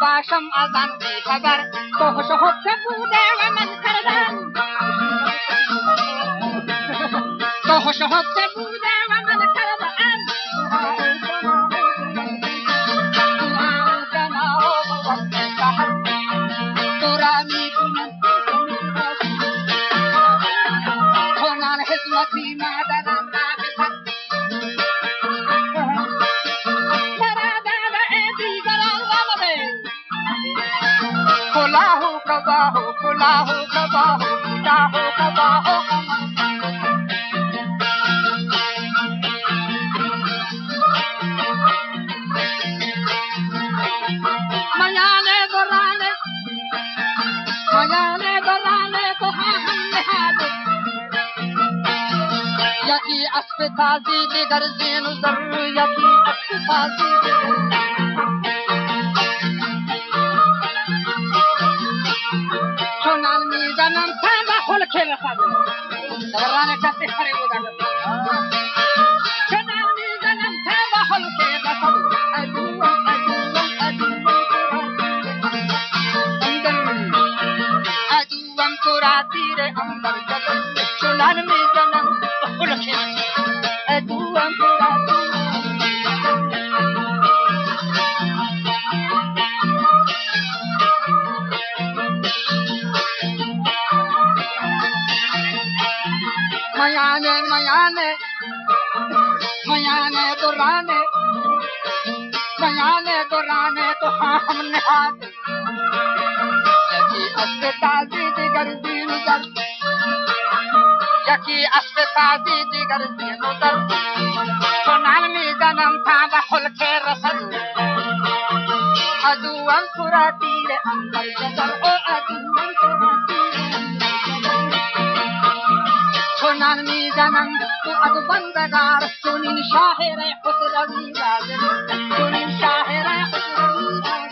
باشم از آن بی خبر تو هوش حق بوده و من کردم تو هوش حق بوده و من کردم تو را میکنم کنان حزمتی مادرم نبسد کلاهو کباهو کلاهو کباهو کلاهو کباهو میانه دورانه تو هم نهاد یکی اسب تازی دیگر زین و زر یکی اسب تازی چونان میزنم تا خل که رسد دورانه کسی خری بودن چونان میزنم تا خل که رسد ادوام تو را تیر اندر جدن چونان میزنم خل که رسد ادوام تو را میانه میانه میانه دورانه تو هم نهاد یکی اسب تازی دیگر زین و زر یکی اسب تازی دیگر زین و زر چونان میزنم تا به خلک رسد ادوان تو را تیر اندر جدل او ادوان تو را چونان میزنم تو از بندگار چونین شاهر خسروی لازم چونین شاهر خسروی لازم